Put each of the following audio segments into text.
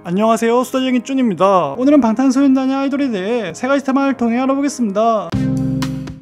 안녕하세요, 수다쟁이 쭌입니다. 오늘은 방탄소년단의 아이돌에 대해 3가지 테마를 통해 알아보겠습니다.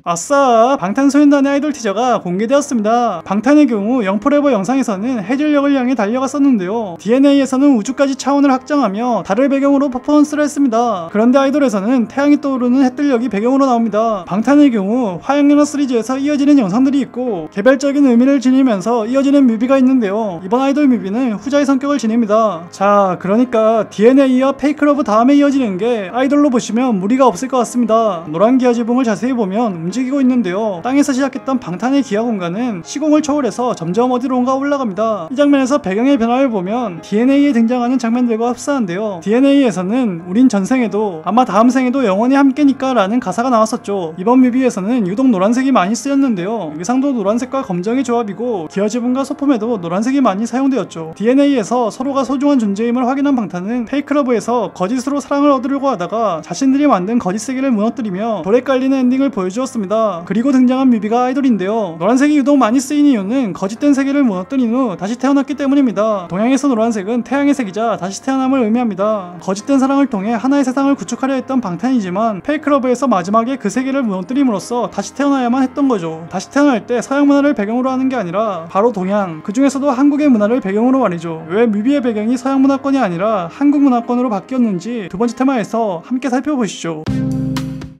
아싸! 방탄소년단의 아이돌 티저가 공개되었습니다. 방탄의 경우 영포레버 영상에서는 해질녘을 향해 달려갔었는데요, DNA에서는 우주까지 차원을 확장하며 달을 배경으로 퍼포먼스를 했습니다. 그런데 아이돌에서는 태양이 떠오르는 해뜰녘이 배경으로 나옵니다. 방탄의 경우 화양연화 시리즈에서 이어지는 영상들이 있고 개별적인 의미를 지니면서 이어지는 뮤비가 있는데요, 이번 아이돌 뮤비는 후자의 성격을 지닙니다. 자, 그러니까 DNA와 페이크러브 다음에 이어지는 게 아이돌로 보시면 무리가 없을 것 같습니다. 노란 기아 지붕을 자세히 보면 움직이고 있는데요, 땅에서 시작했던 방탄의 기아 공간은 시공을 초월해서 점점 어디론가 올라갑니다. 이 장면에서 배경의 변화를 보면 DNA에 등장하는 장면들과 흡사한데요, DNA에서는 우린 전생에도 아마 다음 생에도 영원히 함께니까 라는 가사가 나왔었죠. 이번 뮤비에서는 유독 노란색이 많이 쓰였는데요, 의상도 노란색과 검정의 조합이고 기아 지붕과 소품에도 노란색이 많이 사용되었죠. DNA에서 서로가 소중한 존재임을 확인한 방탄은 페이크러브에서 거짓으로 사랑을 얻으려고 하다가 자신들이 만든 거짓 세계를 무너뜨리며 돌에 깔리는 엔딩을 보여주었습니다. 그리고 등장한 뮤비가 아이돌인데요, 노란색이 유독 많이 쓰인 이유는 거짓된 세계를 무너뜨린 후 다시 태어났기 때문입니다. 동양에서 노란색은 태양의 색이자 다시 태어남을 의미합니다. 거짓된 사랑을 통해 하나의 세상을 구축하려 했던 방탄이지만 페이크러브에서 마지막에 그 세계를 무너뜨림으로써 다시 태어나야만 했던 거죠. 다시 태어날 때 서양 문화를 배경으로 하는 게 아니라 바로 동양, 그 중에서도 한국의 문화를 배경으로 말이죠. 왜 뮤비의 배경이 서양 문화권이 아니라 한국 문화권으로 바뀌었는지 두 번째 테마에서 함께 살펴보시죠.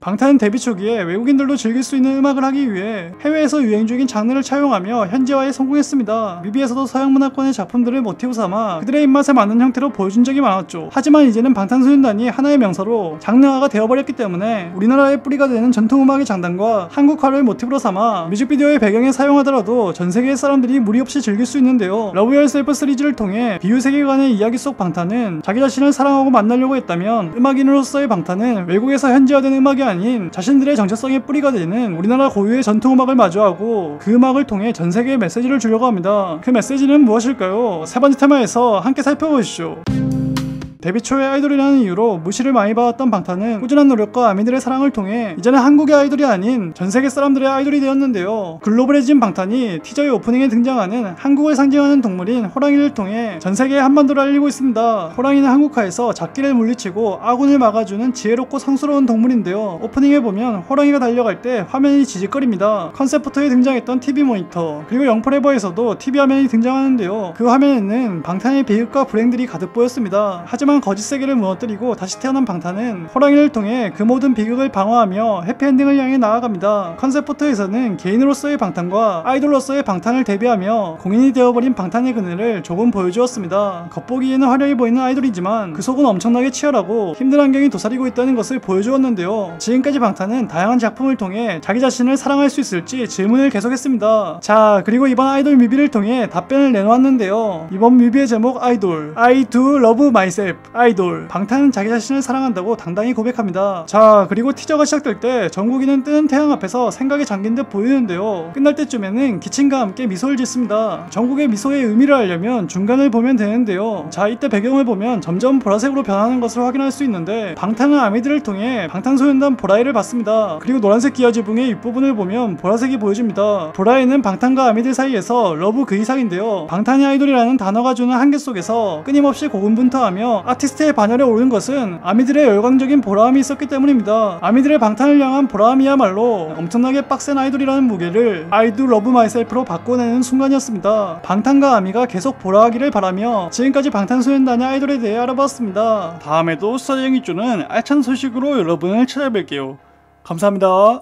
방탄은 데뷔 초기에 외국인들도 즐길 수 있는 음악을 하기 위해 해외에서 유행 중인 장르를 차용하며 현지화에 성공했습니다. 뮤비에서도 서양 문화권의 작품들을 모티브 삼아 그들의 입맛에 맞는 형태로 보여준 적이 많았죠. 하지만 이제는 방탄소년단이 하나의 명사로 장르화가 되어버렸기 때문에 우리나라의 뿌리가 되는 전통음악의 장단과 한국화를 모티브로 삼아 뮤직비디오의 배경에 사용하더라도 전세계의 사람들이 무리 없이 즐길 수 있는데요, 러브 유얼셀프 시리즈를 통해 비유 세계관의 이야기 속 방탄은 자기 자신을 사랑하고 만나려고 했다면, 음악인으로서의 방탄은 외국에서 현지화된 음악이 아닌 자신들의 정체성의 뿌리가 되는 우리나라 고유의 전통음악을 마주하고 그 음악을 통해 전세계에 메시지를 주려고 합니다. 그 메시지는 무엇일까요? 세 번째 테마에서 함께 살펴보시죠. 데뷔 초에 아이돌이라는 이유로 무시를 많이 받았던 방탄은 꾸준한 노력과 아미들의 사랑을 통해 이제는 한국의 아이돌이 아닌 전세계 사람들의 아이돌이 되었는데요, 글로벌해진 방탄이 티저의 오프닝에 등장하는 한국을 상징하는 동물인 호랑이를 통해 전세계의 한반도를 알리고 있습니다. 호랑이는 한국화에서 잡기를 물리치고 아군을 막아주는 지혜롭고 상스러운 동물인데요, 오프닝에 보면 호랑이가 달려갈 때 화면이 지직거립니다. 컨셉포터에 등장했던 TV 모니터, 그리고 영포레버에서도 TV 화면이 등장하는데요, 그 화면에는 방탄의 비극과 불행들이 가득 보였습니다. 하지만 거짓 세계를 무너뜨리고 다시 태어난 방탄은 호랑이를 통해 그 모든 비극을 방어하며 해피엔딩을 향해 나아갑니다. 컨셉포터에서는 개인으로서의 방탄과 아이돌로서의 방탄을 대비하며 공인이 되어버린 방탄의 그늘을 조금 보여주었습니다. 겉보기에는 화려해 보이는 아이돌이지만 그 속은 엄청나게 치열하고 힘든 환경이 도사리고 있다는 것을 보여주었는데요, 지금까지 방탄은 다양한 작품을 통해 자기 자신을 사랑할 수 있을지 질문을 계속했습니다. 자, 그리고 이번 아이돌 뮤비를 통해 답변을 내놓았는데요, 이번 뮤비의 제목 아이돌, I do love myself, 아이돌. 방탄은 자기 자신을 사랑한다고 당당히 고백합니다. 자, 그리고 티저가 시작될 때 정국이는 뜨는 태양 앞에서 생각에 잠긴 듯 보이는데요, 끝날 때쯤에는 기침과 함께 미소를 짓습니다. 정국의 미소의 의미를 알려면 중간을 보면 되는데요, 자, 이때 배경을 보면 점점 보라색으로 변하는 것을 확인할 수 있는데 방탄은 아미들을 통해 방탄소년단 보라이를 받습니다. 그리고 노란색 기아 지붕의 윗부분을 보면 보라색이 보여집니다. 보라이는 방탄과 아미들 사이에서 러브 그 이상인데요, 방탄이 아이돌이라는 단어가 주는 한계 속에서 끊임없이 고군분투하며 아티스트의 반열에 오른 것은 아미들의 열광적인 보라함이 있었기 때문입니다. 아미들의 방탄을 향한 보라함이야말로 엄청나게 빡센 아이돌이라는 무게를 I do love myself로 바꿔내는 순간이었습니다. 방탄과 아미가 계속 보라하기를 바라며 지금까지 방탄소년단의 아이돌에 대해 알아봤습니다. 다음에도 수다쟁이 쭈는 알찬 소식으로 여러분을 찾아뵐게요. 감사합니다.